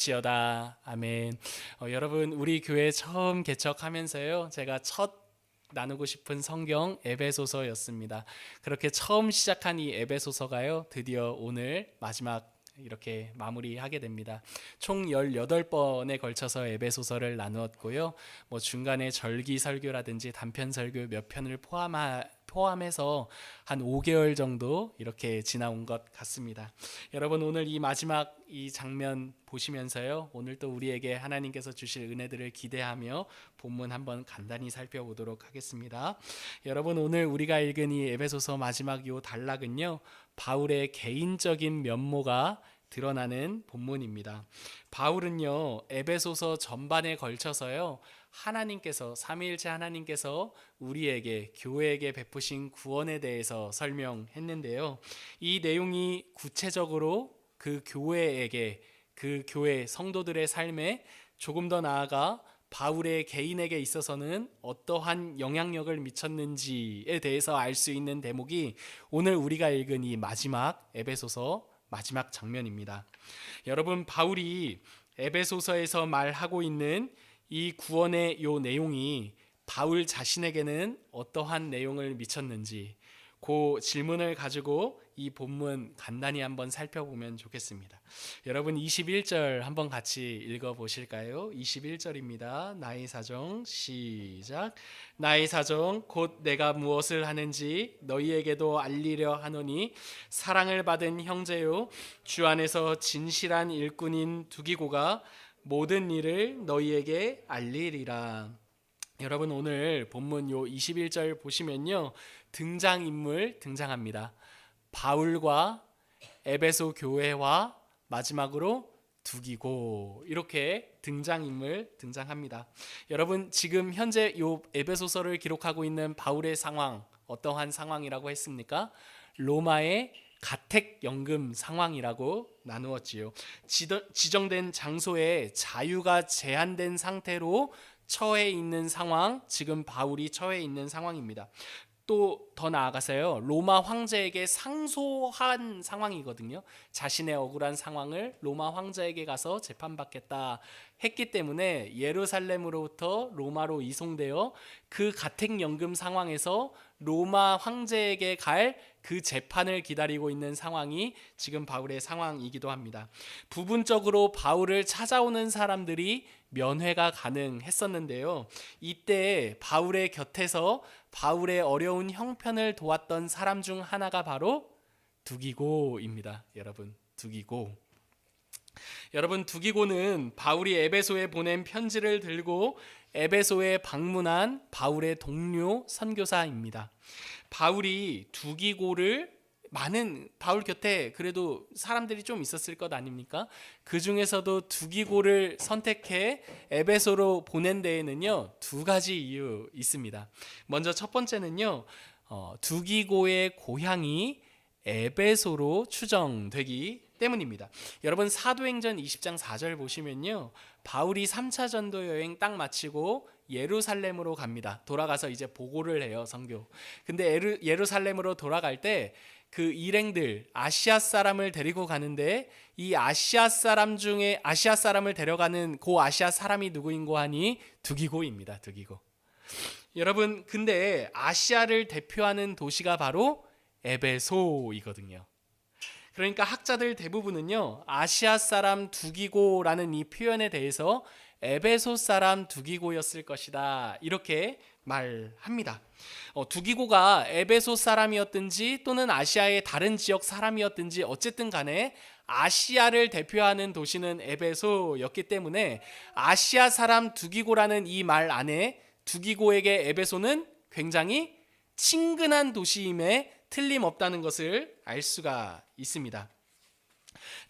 지어다. 아멘. 여러분, 우리 교회 처음 개척하면서요, 제가 첫 나누고 싶은 성경 에베소서였습니다. 그렇게 처음 시작한 이 에베소서가요, 드디어 오늘 마지막 이렇게 마무리하게 됩니다. 총 18번에 걸쳐서 에베소서를 나누었고요. 중간에 절기 설교라든지 단편 설교 몇 편을 포함해서 한 5개월 정도 이렇게 지나온 것 같습니다. 여러분, 오늘 이 마지막 이 장면 보시면서요, 오늘 또 우리에게 하나님께서 주실 은혜들을 기대하며 본문 한번 간단히 살펴보도록 하겠습니다. 여러분, 오늘 우리가 읽은 이 에베소서 마지막 요 단락은요, 바울의 개인적인 면모가 드러나는 본문입니다. 바울은요, 에베소서 전반에 걸쳐서요, 하나님께서, 삼위일체 하나님께서 우리에게, 교회에게 베푸신 구원에 대해서 설명했는데요, 이 내용이 구체적으로 그 교회에게, 그 교회 성도들의 삶에 조금 더 나아가 바울의 개인에게 있어서는 어떠한 영향력을 미쳤는지에 대해서 알 수 있는 대목이 오늘 우리가 읽은 이 마지막 에베소서 마지막 장면입니다. 여러분, 바울이 에베소서에서 말하고 있는 이 구원의 요 내용이 바울 자신에게는 어떠한 내용을 미쳤는지, 그 질문을 가지고 이 본문 간단히 한번 살펴보면 좋겠습니다. 여러분, 21절 한번 같이 읽어보실까요? 21절입니다. 나의 사정 시작. 나의 사정 곧 내가 무엇을 하는지 너희에게도 알리려 하노니 사랑을 받은 형제요 주 안에서 진실한 일꾼인 두기고가 모든 일을 너희에게 알리리라. 여러분, 오늘 본문 요 21절 보시면요, 등장인물 등장합니다. 바울과 에베소 교회와 마지막으로 두기고, 이렇게 등장인물 등장합니다. 여러분, 지금 현재 요 에베소서를 기록하고 있는 바울의 상황, 어떠한 상황이라고 했습니까? 로마의 가택연금 상황이라고 나누었지요. 지정된 장소에 자유가 제한된 상태로 처해 있는 상황, 지금 바울이 처해 있는 상황입니다. 또 더 나아가서요, 로마 황제에게 상소한 상황이거든요. 자신의 억울한 상황을 로마 황제에게 가서 재판받겠다 했기 때문에 예루살렘으로부터 로마로 이송되어 그 가택연금 상황에서 로마 황제에게 갈 그 재판을 기다리고 있는 상황이 지금 바울의 상황이기도 합니다. 부분적으로 바울을 찾아오는 사람들이 면회가 가능했었는데요, 이때 바울의 곁에서 바울의 어려운 형편을 도왔던 사람 중 하나가 바로 두기고입니다. 여러분, 두기고. 여러분, 두기고는 바울이 에베소에 보낸 편지를 들고 에베소에 방문한 바울의 동료 선교사입니다. 바울이 두기고를, 많은 바울 곁에 그래도 사람들이 좀 있었을 것 아닙니까? 그 중에서도 두기고를 선택해 에베소로 보낸 데에는요, 두 가지 이유 있습니다. 먼저 첫 번째는요, 두기고의 고향이 에베소로 추정되기 때문입니다. 여러분, 사도행전 20장 4절 보시면요, 바울이 3차 전도 여행 딱 마치고 예루살렘으로 갑니다. 돌아가서 이제 보고를 해요, 선교. 근데 예루살렘으로 돌아갈 때 그 일행들, 아시아 사람을 데리고 가는데, 이 아시아 사람을 데려가는 그 아시아 사람이 누구인고 하니 두기고입니다. 두기고. 여러분, 근데 아시아를 대표하는 도시가 바로 에베소이거든요. 그러니까 학자들 대부분은요, 아시아 사람 두기고라는 이 표현에 대해서 에베소 사람 두기고였을 것이다, 이렇게 말합니다. 두기고가 에베소 사람이었든지 또는 아시아의 다른 지역 사람이었든지 어쨌든 간에 아시아를 대표하는 도시는 에베소였기 때문에 아시아 사람 두기고라는 이 말 안에 두기고에게 에베소는 굉장히 친근한 도시임에 틀림없다는 것을 알 수가 있습니다.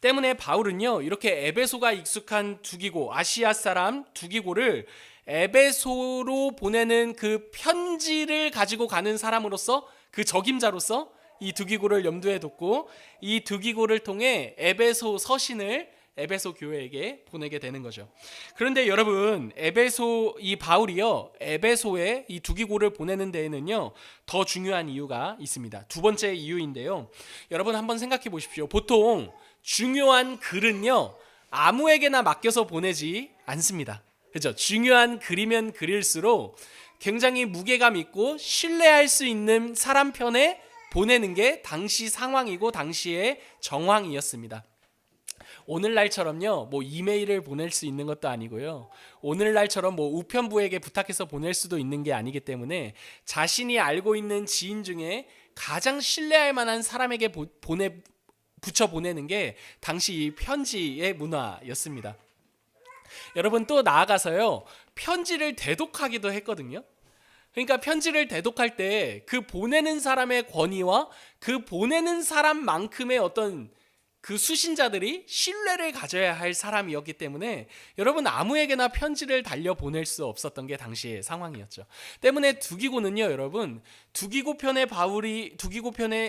때문에 바울은요, 이렇게 에베소가 익숙한 두기고, 아시아 사람 두기고를 에베소로 보내는 그 편지를 가지고 가는 사람으로서, 그 적임자로서 이 두기고를 염두에 뒀고, 이 두기고를 통해 에베소 서신을 에베소 교회에게 보내게 되는 거죠. 그런데 여러분, 이 바울이요, 에베소에 이 두기고를 보내는 데에는요, 더 중요한 이유가 있습니다. 두 번째 이유인데요, 여러분 한번 생각해 보십시오. 보통 중요한 글은요, 아무에게나 맡겨서 보내지 않습니다. 그렇죠? 중요한 글이면 글일수록 굉장히 무게감 있고 신뢰할 수 있는 사람 편에 보내는 게 당시 상황이고 당시의 정황이었습니다. 오늘날처럼요, 뭐 이메일을 보낼 수 있는 것도 아니고요. 오늘날처럼 뭐 우편부에게 부탁해서 보낼 수도 있는 게 아니기 때문에 자신이 알고 있는 지인 중에 가장 신뢰할 만한 사람에게 붙여 보내는 게 당시 이 편지의 문화였습니다. 여러분 또 나아가서요, 편지를 대독하기도 했거든요. 그러니까 편지를 대독할 때 그 보내는 사람의 권위와 그 보내는 사람만큼의 어떤 그 수신자들이 신뢰를 가져야 할 사람이었기 때문에 여러분 아무에게나 편지를 달려 보낼 수 없었던 게 당시의 상황이었죠. 때문에 두기고는요, 여러분 두기고편의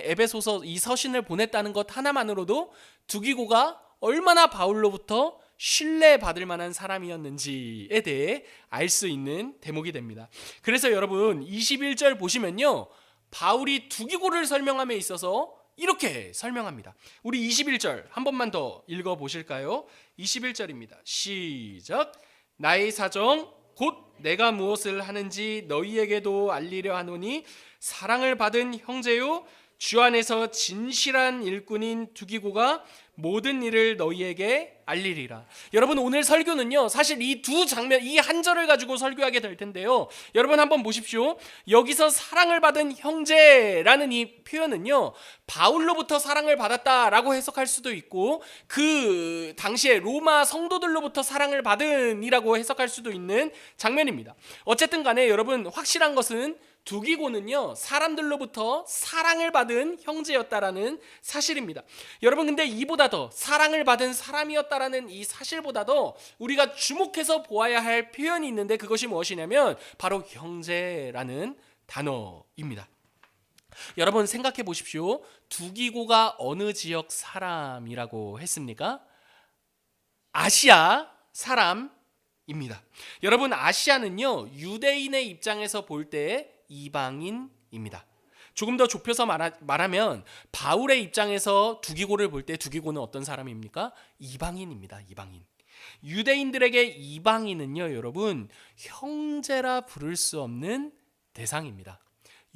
에베소서 이 서신을 보냈다는 것 하나만으로도 두기고가 얼마나 바울로부터 신뢰받을 만한 사람이었는지에 대해 알 수 있는 대목이 됩니다. 그래서 여러분 21절 보시면요, 바울이 두기고를 설명함에 있어서 이렇게 설명합니다. 우리 21절 한 번만 더 읽어보실까요? 21절입니다. 시작. 나의 사정 곧 내가 무엇을 하는지 너희에게도 알리려 하노니 사랑을 받은 형제요 주 안에서 진실한 일꾼인 두기고가 모든 일을 너희에게 알리리라. 여러분 오늘 설교는요, 사실 이 두 장면, 이 한 절을 가지고 설교하게 될 텐데요, 여러분 한번 보십시오. 여기서 사랑을 받은 형제라는 이 표현은요, 바울로부터 사랑을 받았다라고 해석할 수도 있고 그 당시에 로마 성도들로부터 사랑을 받은이라고 해석할 수도 있는 장면입니다. 어쨌든 간에 여러분 확실한 것은 두기고는요, 사람들로부터 사랑을 받은 형제였다라는 사실입니다. 여러분 근데 이보다 더 사랑을 받은 사람이었다라는 이 사실보다도 우리가 주목해서 보아야 할 표현이 있는데 그것이 무엇이냐면 바로 형제라는 단어입니다. 여러분 생각해 보십시오. 두기고가 어느 지역 사람이라고 했습니까? 아시아 사람입니다. 여러분 아시아는요, 유대인의 입장에서 볼 때 이방인입니다. 조금 더 좁혀서 말하면 바울의 입장에서 두기고를 볼 때 두기고는 어떤 사람입니까? 이방인입니다. 이방인. 유대인들에게 이방인은요, 여러분 형제라 부를 수 없는 대상입니다.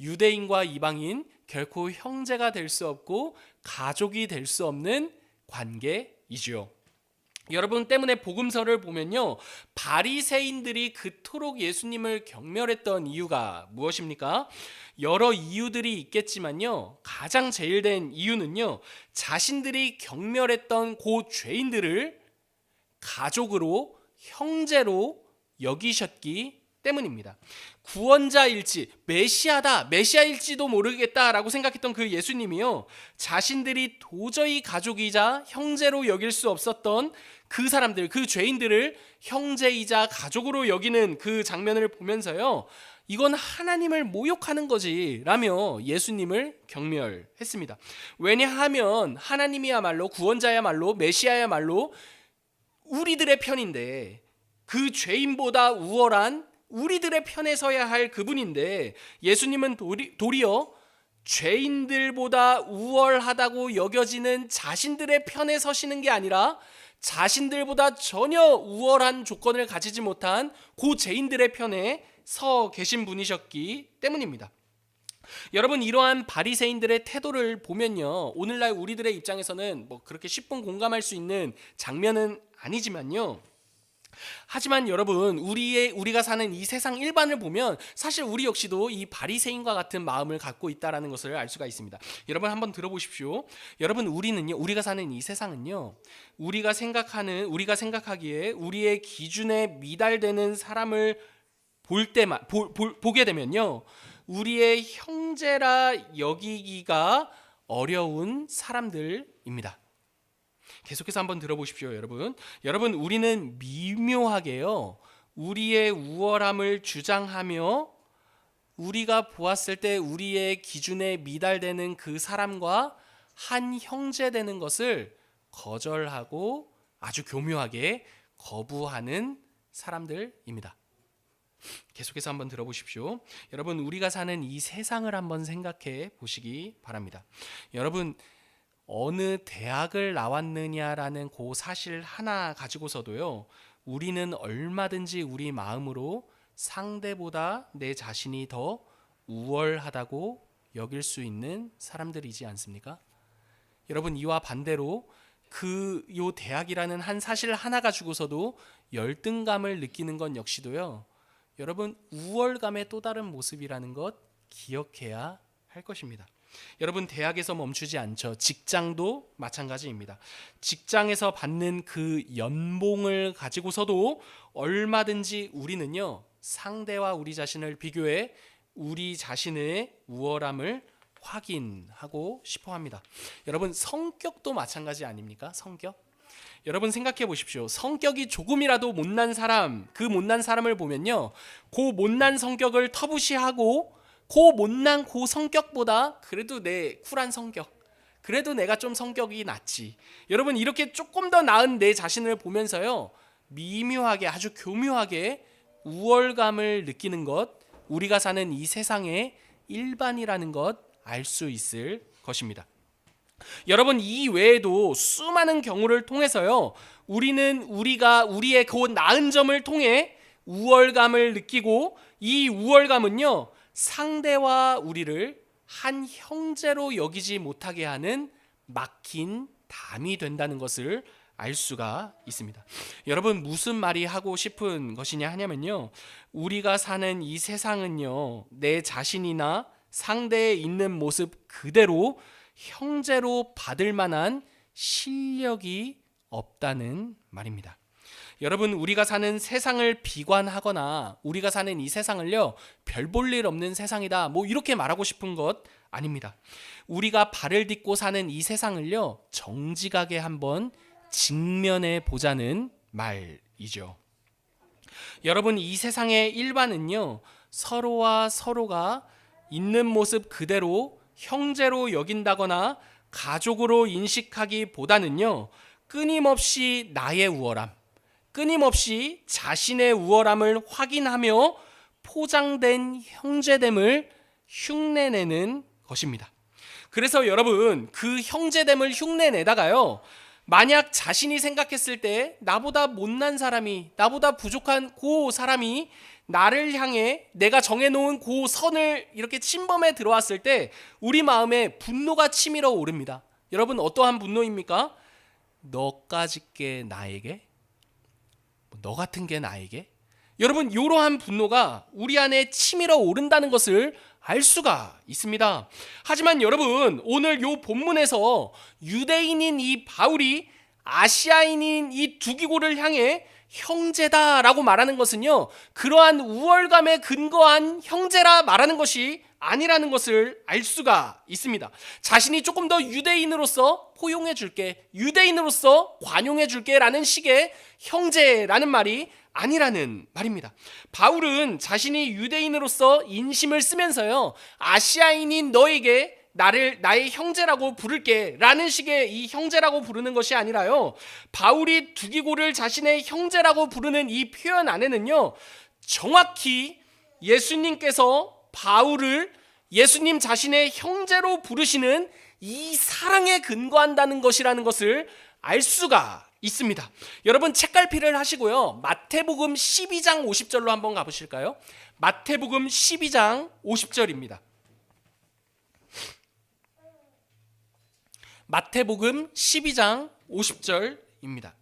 유대인과 이방인 결코 형제가 될 수 없고 가족이 될 수 없는 관계이지요. 여러분 때문에 복음서를 보면요, 바리새인들이 그토록 예수님을 경멸했던 이유가 무엇입니까? 여러 이유들이 있겠지만요, 가장 제일 된 이유는요, 자신들이 경멸했던 그 죄인들을 가족으로, 형제로 여기셨기 때문입니다. 구원자일지 메시아일지도 모르겠다라고 생각했던 그 예수님이요, 자신들이 도저히 가족이자 형제로 여길 수 없었던 그 사람들, 그 죄인들을 형제이자 가족으로 여기는 그 장면을 보면서요, 이건 하나님을 모욕하는 거지 라며 예수님을 경멸했습니다. 왜냐하면 하나님이야말로, 구원자야말로, 메시아야말로 우리들의 편인데, 그 죄인보다 우월한 우리들의 편에 서야 할 그분인데 예수님은 도리어 죄인들보다 우월하다고 여겨지는 자신들의 편에 서시는 게 아니라 자신들보다 전혀 우월한 조건을 가지지 못한 그 죄인들의 편에 서 계신 분이셨기 때문입니다. 여러분 이러한 바리새인들의 태도를 보면요, 오늘날 우리들의 입장에서는 뭐 그렇게 10분 공감할 수 있는 장면은 아니지만요, 하지만 여러분 우리가 사는 이 세상 일반을 보면 사실 우리 역시도 이 바리새인과 같은 마음을 갖고 있다라는 것을 알 수가 있습니다. 여러분 한번 들어보십시오. 여러분 우리가 사는 이 세상은요, 우리가 생각하기에 우리의 기준에 미달되는 사람을 보게 되면요, 우리의 형제라 여기기가 어려운 사람들입니다. 계속해서 한번 들어보십시오, 여러분. 여러분 우리는 미묘하게요, 우리의 우월함을 주장하며 우리가 보았을 때 우리의 기준에 미달되는 그 사람과 한 형제 되는 것을 거절하고 아주 교묘하게 거부하는 사람들입니다. 계속해서 한번 들어보십시오. 여러분 우리가 사는 이 세상을 한번 생각해 보시기 바랍니다. 여러분 어느 대학을 나왔느냐라는 그 사실 하나 가지고서도요, 우리는 얼마든지 우리 마음으로 상대보다 내 자신이 더 우월하다고 여길 수 있는 사람들이지 않습니까? 여러분, 이와 반대로 요 대학이라는 한 사실 하나 가지고서도 열등감을 느끼는 건 역시도요, 여러분, 우월감의 또 다른 모습이라는 것 기억해야 할 것입니다. 여러분, 대학에서 멈추지 않죠. 직장도 마찬가지입니다. 직장에서 받는 그 연봉을 가지고서도 얼마든지 우리는요, 상대와 우리 자신을 비교해 우리 자신의 우월함을 확인하고 싶어 합니다. 여러분, 성격도 마찬가지 아닙니까? 성격? 여러분 생각해 보십시오. 성격이 조금이라도 못난 사람, 그 못난 사람을 보면요, 그 못난 성격을 터부시하고 그 못난 그 성격보다 그래도 내 쿨한 성격, 그래도 내가 좀 성격이 낫지, 여러분 이렇게 조금 더 나은 내 자신을 보면서요, 미묘하게, 아주 교묘하게 우월감을 느끼는 것, 우리가 사는 이 세상의 일반이라는 것 알 수 있을 것입니다. 여러분, 이 외에도 수많은 경우를 통해서요, 우리의 그 나은 점을 통해 우월감을 느끼고, 이 우월감은요, 상대와 우리를 한 형제로 여기지 못하게 하는 막힌 담이 된다는 것을 알 수가 있습니다. 여러분, 무슨 말이 하고 싶은 것이냐 하냐면요, 우리가 사는 이 세상은요, 내 자신이나 상대에 있는 모습 그대로 형제로 받을 만한 실력이 없다는 말입니다. 여러분, 우리가 사는 세상을 비관하거나 우리가 사는 이 세상을요, 별 볼 일 없는 세상이다, 뭐 이렇게 말하고 싶은 것 아닙니다. 우리가 발을 딛고 사는 이 세상을요, 정직하게 한번 직면해 보자는 말이죠. 여러분, 이 세상의 일반은요, 서로와 서로가 있는 모습 그대로 형제로 여긴다거나 가족으로 인식하기보다는요, 끊임없이 나의 우월함, 끊임없이 자신의 우월함을 확인하며 포장된 형제됨을 흉내내는 것입니다. 그래서 여러분, 그 형제됨을 흉내내다가요, 만약 자신이 생각했을 때 나보다 못난 사람이, 나보다 부족한 그 사람이 나를 향해 내가 정해놓은 그 선을 이렇게 침범해 들어왔을 때 우리 마음에 분노가 치밀어 오릅니다. 여러분, 어떠한 분노입니까? 너까짓 게 나에게? 너 같은 게 나에게? 여러분, 이러한 분노가 우리 안에 치밀어 오른다는 것을 알 수가 있습니다. 하지만 여러분, 오늘 이 본문에서 유대인인 이 바울이 아시아인인 이 두기고를 향해 형제다라고 말하는 것은요, 그러한 우월감에 근거한 형제라 말하는 것이 아니라는 것을 알 수가 있습니다. 자신이 조금 더 유대인으로서 포용해 줄게, 유대인으로서 관용해 줄게 라는 식의 형제라는 말이 아니라는 말입니다. 바울은 자신이 유대인으로서 인심을 쓰면서요, 아시아인인 너에게 나의 형제라고 부를게 라는 식의 이 형제라고 부르는 것이 아니라요, 바울이 두기고를 자신의 형제라고 부르는 이 표현 안에는요, 정확히 예수님께서 바울을 예수님 자신의 형제로 부르시는 이 사랑에 근거한다는 것이라는 것을 알 수가 있습니다. 여러분, 책갈피를 하시고요, 마태복음 12장 50절로 한번 가보실까요? 마태복음 12장 50절입니다. 마태복음 12장 50절입니다.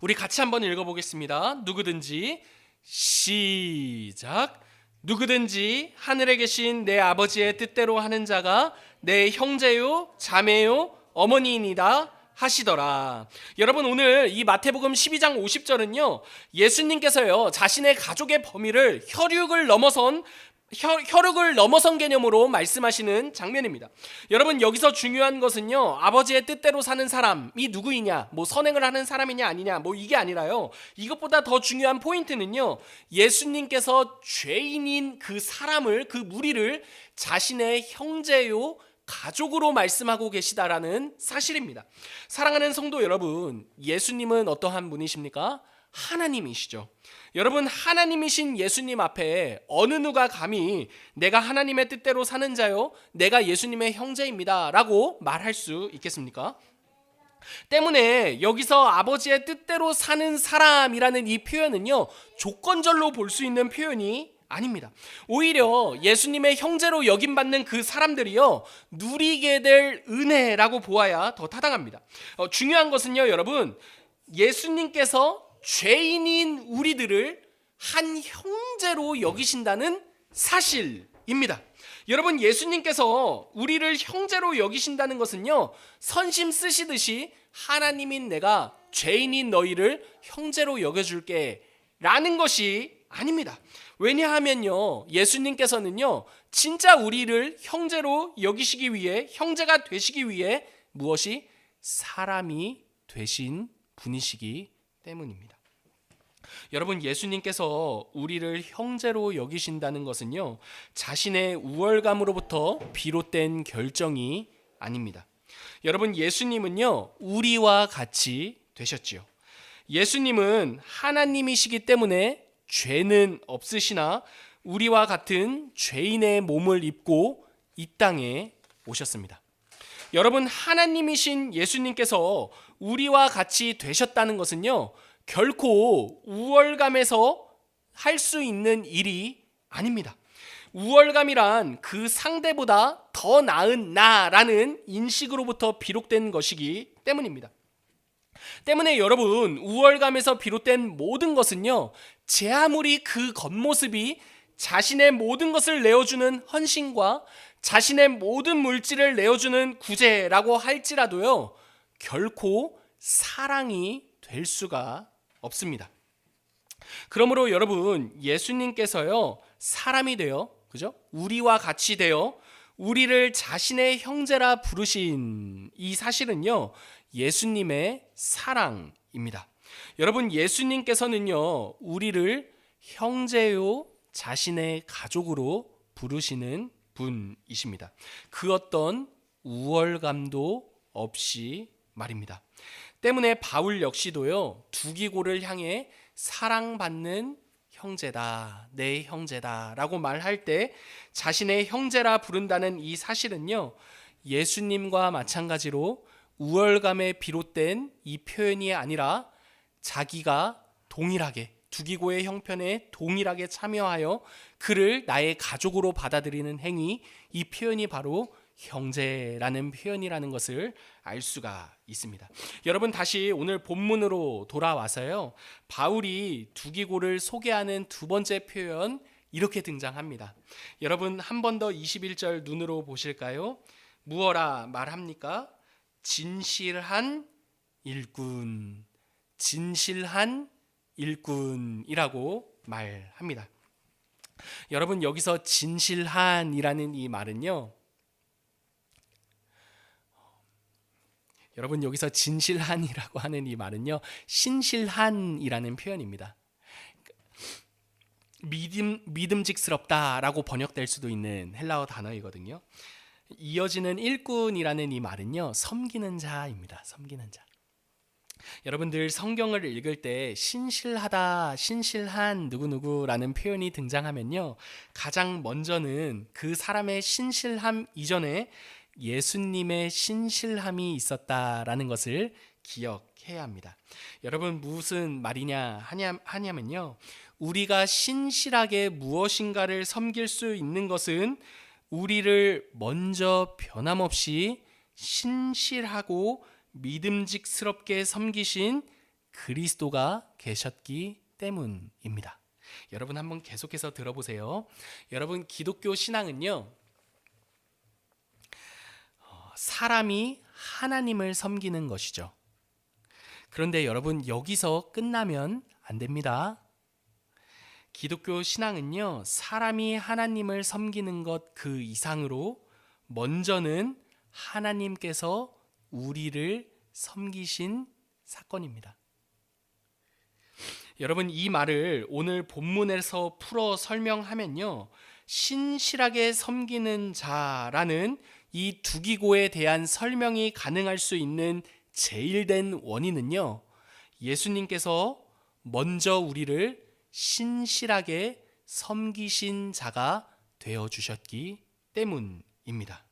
우리 같이 한번 읽어보겠습니다. 누구든지, 시작. 누구든지 하늘에 계신 내 아버지의 뜻대로 하는 자가 내 형제요, 자매요, 어머니이니다 하시더라. 여러분, 오늘 이 마태복음 12장 50절은요, 예수님께서요, 자신의 가족의 범위를 혈육을 넘어선 개념으로 말씀하시는 장면입니다. 여러분, 여기서 중요한 것은요, 아버지의 뜻대로 사는 사람이 누구이냐, 뭐 선행을 하는 사람이냐 아니냐, 뭐 이게 아니라요, 이것보다 더 중요한 포인트는요, 예수님께서 죄인인 그 사람을, 그 무리를 자신의 형제요, 가족으로 말씀하고 계시다라는 사실입니다. 사랑하는 성도 여러분, 예수님은 어떠한 분이십니까? 하나님이시죠. 여러분, 하나님이신 예수님 앞에 어느 누가 감히 내가 하나님의 뜻대로 사는 자요, 내가 예수님의 형제입니다 라고 말할 수 있겠습니까? 때문에 여기서 아버지의 뜻대로 사는 사람이라는 이 표현은요, 조건절로 볼 수 있는 표현이 아닙니다. 오히려 예수님의 형제로 여김받는 그 사람들이요, 누리게 될 은혜라고 보아야 더 타당합니다. 중요한 것은요, 여러분, 예수님께서 죄인인 우리들을 한 형제로 여기신다는 사실입니다. 여러분, 예수님께서 우리를 형제로 여기신다는 것은요, 선심 쓰시듯이 하나님인 내가 죄인인 너희를 형제로 여겨줄게 라는 것이 아닙니다. 왜냐하면요, 예수님께서는요, 진짜 우리를 형제로 여기시기 위해, 형제가 되시기 위해 무엇이 사람이 되신 분이시기 때문입니다. 여러분, 예수님께서 우리를 형제로 여기신다는 것은요, 자신의 우월감으로부터 비롯된 결정이 아닙니다. 여러분, 예수님은요, 우리와 같이 되셨지요. 예수님은 하나님이시기 때문에 죄는 없으시나 우리와 같은 죄인의 몸을 입고 이 땅에 오셨습니다. 여러분, 하나님이신 예수님께서 우리와 같이 되셨다는 것은요, 결코 우월감에서 할 수 있는 일이 아닙니다. 우월감이란 그 상대보다 더 나은 나라는 인식으로부터 비롯된 것이기 때문입니다. 때문에 여러분, 우월감에서 비롯된 모든 것은요, 제 아무리 그 겉모습이 자신의 모든 것을 내어주는 헌신과 자신의 모든 물질을 내어주는 구제라고 할지라도요, 결코 사랑이 될 수가 없습니다. 그러므로 여러분, 예수님께서요, 사람이 되어, 그죠? 우리와 같이 되어 우리를 자신의 형제라 부르신 이 사실은요, 예수님의 사랑입니다. 여러분, 예수님께서는요, 우리를 형제요, 자신의 가족으로 부르시는 분이십니다. 그 어떤 우월감도 없이 말입니다. 때문에 바울 역시도요, 두기고를 향해 사랑받는 형제다, 내 형제다 라고 말할 때 자신의 형제라 부른다는 이 사실은요, 예수님과 마찬가지로 우월감에 비롯된 이 표현이 아니라 자기가 동일하게 두기고의 형편에 동일하게 참여하여 그를 나의 가족으로 받아들이는 행위, 이 표현이 바로 형제라는 표현이라는 것을 알 수가 있습니다. 여러분, 다시 오늘 본문으로 돌아와서요, 바울이 두기고를 소개하는 두 번째 표현 이렇게 등장합니다. 여러분, 한 번 더 21절 눈으로 보실까요? 무어라 말합니까? 진실한 일꾼, 진실한 일꾼이라고 말합니다. 여러분, 여기서 진실한이라는 이 말은요, 여러분, 여기서 진실한이라고 하는 이 말은요, 신실한이라는 표현입니다. 믿음직스럽다라고 번역될 수도 있는 헬라어 단어이거든요. 이어지는 일꾼이라는 이 말은요, 섬기는 자입니다. 섬기는 자. 여러분들 성경을 읽을 때 신실하다, 신실한 누구누구라는 표현이 등장하면요, 가장 먼저는 그 사람의 신실함 이전에 예수님의 신실함이 있었다라는 것을 기억해야 합니다. 여러분, 무슨 말이냐 하냐면요, 우리가 신실하게 무엇인가를 섬길 수 있는 것은 우리를 먼저 변함없이 신실하고 믿음직스럽게 섬기신 그리스도가 계셨기 때문입니다. 여러분, 한번 계속해서 들어보세요. 여러분, 기독교 신앙은요, 사람이 하나님을 섬기는 것이죠. 그런데 여러분, 여기서 끝나면 안 됩니다. 기독교 신앙은요, 사람이 하나님을 섬기는 것 그 이상으로 먼저는 하나님께서 우리를 섬기신 사건입니다. 여러분, 이 말을 오늘 본문에서 풀어 설명하면요, 신실하게 섬기는 자라는 이 두기고에 대한 설명이 가능할 수 있는 제일된 원인은요, 예수님께서 먼저 우리를 신실하게 섬기신 자가 되어 주셨기 때문입니다.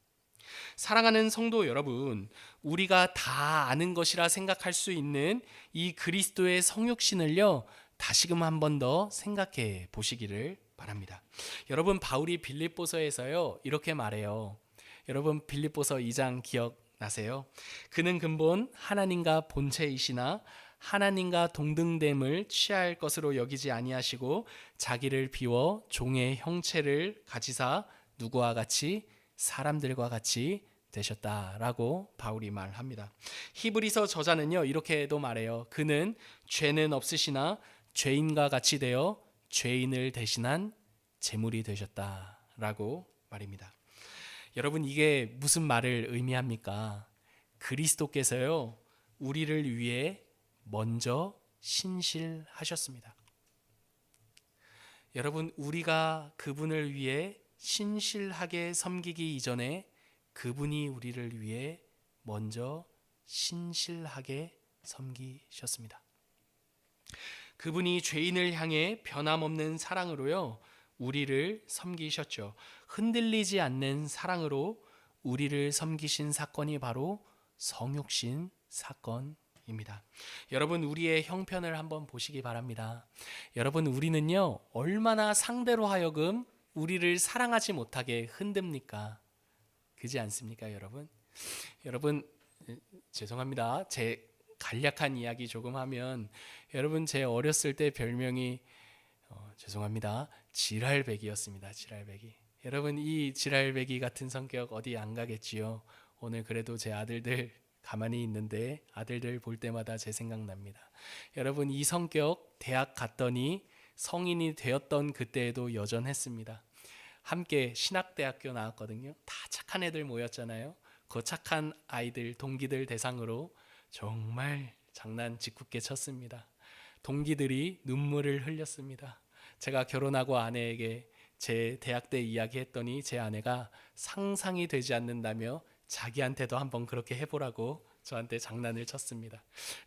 사랑하는 성도 여러분, 우리가 다 아는 것이라 생각할 수 있는 이 그리스도의 성육신을요, 다시금 한 번 더 생각해 보시기를 바랍니다. 여러분, 바울이 빌립보서에서요 이렇게 말해요. 여러분, 빌립보서 2장 기억나세요? 그는 근본 하나님과 본체이시나 하나님과 동등됨을 취할 것으로 여기지 아니하시고 자기를 비워 종의 형체를 가지사 누구와 같이 사람들과 같이 되셨다라고 바울이 말합니다. 히브리서 저자는요 이렇게도 말해요. 그는 죄는 없으시나 죄인과 같이 되어 죄인을 대신한 제물이 되셨다라고 말입니다. 여러분, 이게 무슨 말을 의미합니까? 그리스도께서요 우리를 위해 먼저 신실하셨습니다. 여러분, 우리가 그분을 위해 신실하게 섬기기 이전에 그분이 우리를 위해 먼저 신실하게 섬기셨습니다. 그분이 죄인을 향해 변함없는 사랑으로요 우리를 섬기셨죠. 흔들리지 않는 사랑으로 우리를 섬기신 사건이 바로 성육신 사건입니다. 여러분, 우리의 형편을 한번 보시기 바랍니다. 여러분, 우리는요 얼마나 상대로 하여금 우리를 사랑하지 못하게 흔듭니까? 그지 않습니까, 여러분? 여러분, 죄송합니다. 제 간략한 이야기 조금 하면, 여러분, 제 어렸을 때 별명이 죄송합니다. 지랄배기였습니다. 지랄배기. 여러분, 이 지랄배기 같은 성격 어디 안 가겠지요? 오늘 그래도 제 아들들 가만히 있는데 아들들 볼 때마다 제 생각납니다. 여러분, 이 성격 대학 갔더니 성인이 되었던 그때에도 여전했습니다. 함께 신학대학교 나왔거든요. 다 착한 애들 모였잖아요. 그 착한 아이들, 동기들 대상으로 정말 장난 짓궂게 쳤습니다. 동기들이 눈물을 흘렸습니다. 제가 결혼하고 아내에게 제 대학 때 이야기했더니 제 아내가 상상이 되지 않는다며 자기한테도 한번 그렇게 해보라고 저한테 장난을 쳤습니다.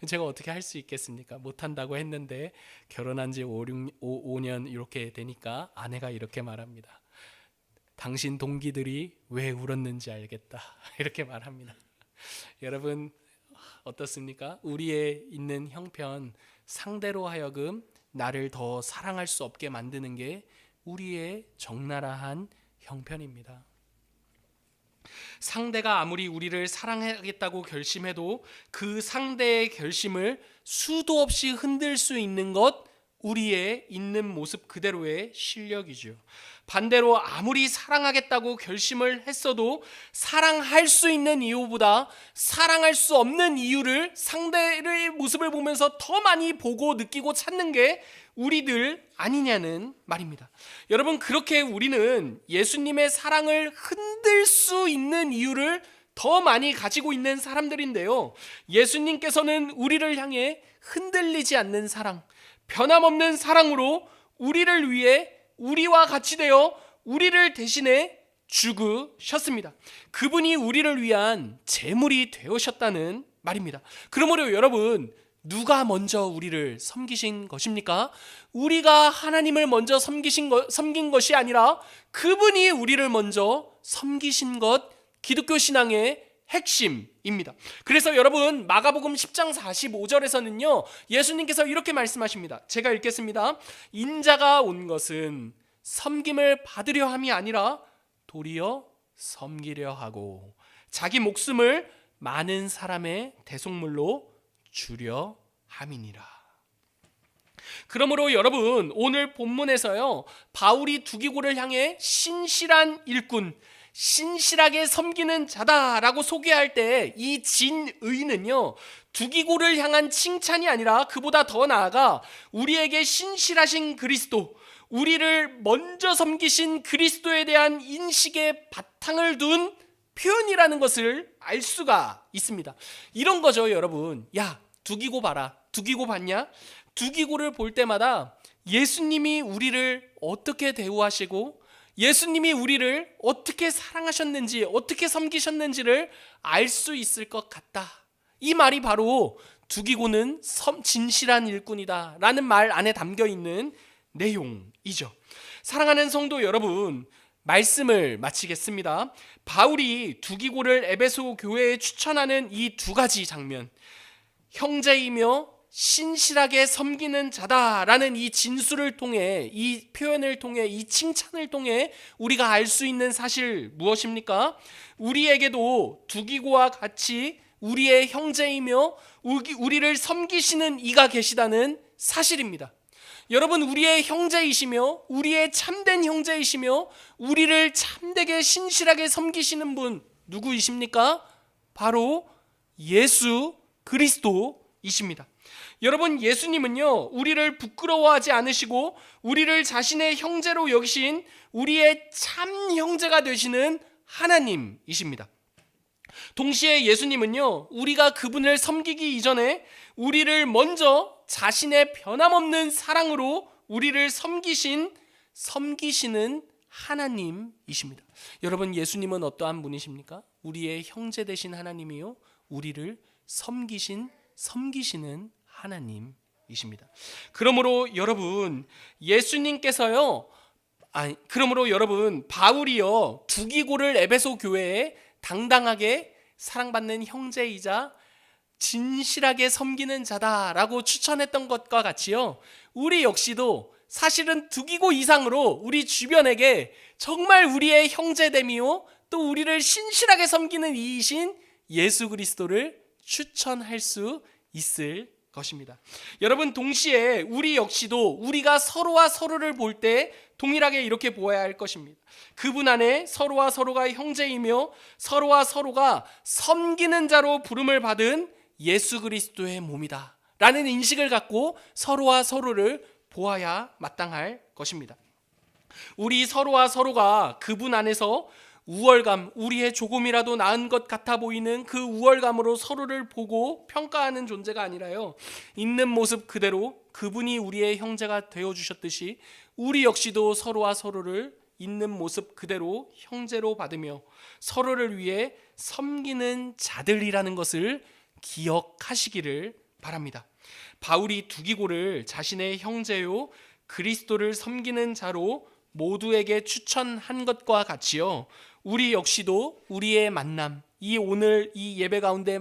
제가 어떻게 할 수 있겠습니까? 못한다고 했는데 결혼한 지 5년 이렇게 되니까 아내가 이렇게 말합니다. 당신 동기들이 왜 울었는지 알겠다. 이렇게 말합니다. 여러분, 어떻습니까? 우리의 있는 형편, 상대로 하여금 나를 더 사랑할 수 없게 만드는 게 우리의 적나라한 형편입니다. 상대가 아무리 우리를 사랑하겠다고 결심해도 그 상대의 결심을 수도 없이 흔들 수 있는 것, 우리의 있는 모습 그대로의 실력이죠. 반대로 아무리 사랑하겠다고 결심을 했어도 사랑할 수 있는 이유보다 사랑할 수 없는 이유를 상대의 모습을 보면서 더 많이 보고 느끼고 찾는 게 우리들 아니냐는 말입니다. 여러분, 그렇게 우리는 예수님의 사랑을 흔들 수 있는 이유를 더 많이 가지고 있는 사람들인데요, 예수님께서는 우리를 향해 흔들리지 않는 사랑, 변함없는 사랑으로 우리를 위해 우리와 같이 되어 우리를 대신해 죽으셨습니다. 그분이 우리를 위한 제물이 되으셨다는 말입니다. 그러므로 여러분, 누가 먼저 우리를 섬기신 것입니까? 우리가 하나님을 먼저 섬긴 것이 아니라 그분이 우리를 먼저 섬기신 것, 기독교 신앙의 핵심입니다. 그래서 여러분, 마가복음 10장 45절에서는요 예수님께서 이렇게 말씀하십니다. 제가 읽겠습니다. 인자가 온 것은 섬김을 받으려 함이 아니라 도리어 섬기려 하고 자기 목숨을 많은 사람의 대속물로 주려 함이니라. 그러므로 여러분, 오늘 본문에서요 바울이 두기고를 향해 신실한 일꾼, 신실하게 섬기는 자다라고 소개할 때 이 진의는요 두기고를 향한 칭찬이 아니라 그보다 더 나아가 우리에게 신실하신 그리스도, 우리를 먼저 섬기신 그리스도에 대한 인식의 바탕을 둔 표현이라는 것을 알 수가 있습니다. 이런 거죠, 여러분. 야, 두기고 봐라. 두기고 봤냐? 두기고를 볼 때마다 예수님이 우리를 어떻게 대우하시고 예수님이 우리를 어떻게 사랑하셨는지, 어떻게 섬기셨는지를 알 수 있을 것 같다. 이 말이 바로 두기고는 진실한 일꾼이다 라는 말 안에 담겨 있는 내용이죠. 사랑하는 성도 여러분, 말씀을 마치겠습니다. 바울이 두기고를 에베소 교회에 추천하는 이 두 가지 장면, 형제이며 신실하게 섬기는 자다라는 이 진술을 통해, 이 표현을 통해, 이 칭찬을 통해 우리가 알 수 있는 사실 무엇입니까? 우리에게도 두기고와 같이 우리의 형제이며 우리를 섬기시는 이가 계시다는 사실입니다. 여러분, 우리의 형제이시며 우리의 참된 형제이시며 우리를 참되게 신실하게 섬기시는 분 누구이십니까? 바로 예수 그리스도이십니다. 여러분, 예수님은요, 우리를 부끄러워하지 않으시고 우리를 자신의 형제로 여기신 우리의 참 형제가 되시는 하나님이십니다. 동시에 예수님은요, 우리가 그분을 섬기기 이전에 우리를 먼저 자신의 변함없는 사랑으로 우리를 섬기시는 하나님이십니다. 여러분, 예수님은 어떠한 분이십니까? 우리의 형제 되신 하나님이요, 우리를 섬기시는 하나님이십니다. 그러므로 여러분, 바울이요, 두기고를 에베소 교회에 당당하게 사랑받는 형제이자 진실하게 섬기는 자다라고 추천했던 것과 같이요, 우리 역시도 사실은 두기고 이상으로 우리 주변에게 정말 우리의 형제됨이요, 또 우리를 신실하게 섬기는 이이신 예수 그리스도를 추천할 수 있을 것입니다. 여러분, 동시에 우리 역시도 우리가 서로와 서로를 볼 때 동일하게 이렇게 보아야 할 것입니다. 그분 안에 서로와 서로가 형제이며 서로와 서로가 섬기는 자로 부름을 받은 예수 그리스도의 몸이다 라는 인식을 갖고 서로와 서로를 보아야 마땅할 것입니다. 우리 서로와 서로가 그분 안에서 우월감, 우리의 조금이라도 나은 것 같아 보이는 그 우월감으로 서로를 보고 평가하는 존재가 아니라요, 있는 모습 그대로 그분이 우리의 형제가 되어주셨듯이 우리 역시도 서로와 서로를 있는 모습 그대로 형제로 받으며 서로를 위해 섬기는 자들이라는 것을 기억하시기를 바랍니다. 바울이 두기고를 자신의 형제요 그리스도를 섬기는 자로 모두에게 추천한 것과 같이요, 우리 역시도 우리의 만남, 오늘 이 예배 가운데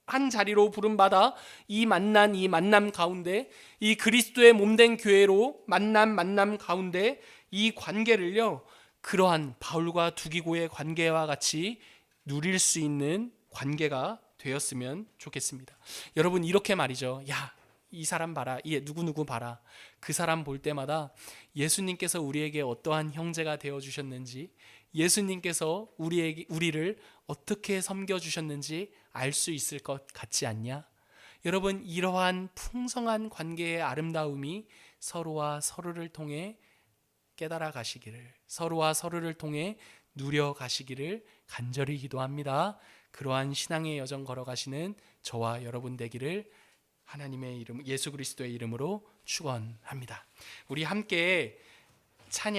한 자리로 부름받아 이 만남 가운데, 이 그리스도의 몸된 교회로 만남 가운데 이 관계를요, 그러한 바울과 두기고의 관계와 같이 누릴 수 있는 관계가 되었으면 좋겠습니다. 여러분, 이렇게 말이죠. 야, 이 사람 봐라, 누구누구 봐라. 그 사람 볼 때마다 예수님께서 우리에게 어떠한 형제가 되어주셨는지, 예수님께서 우리를 어떻게 섬겨주셨는지 알 수 있을 것 같지 않냐? 여러분, 이러한 풍성한 관계의 아름다움이 서로와 서로를 통해 깨달아 가시기를, 서로와 서로를 통해 누려 가시기를 간절히 기도합니다. 그러한 신앙의 여정 걸어가시는 저와 여러분 되기를 하나님의 이름, 예수 그리스도의 이름으로 축원합니다. 우리 함께 찬양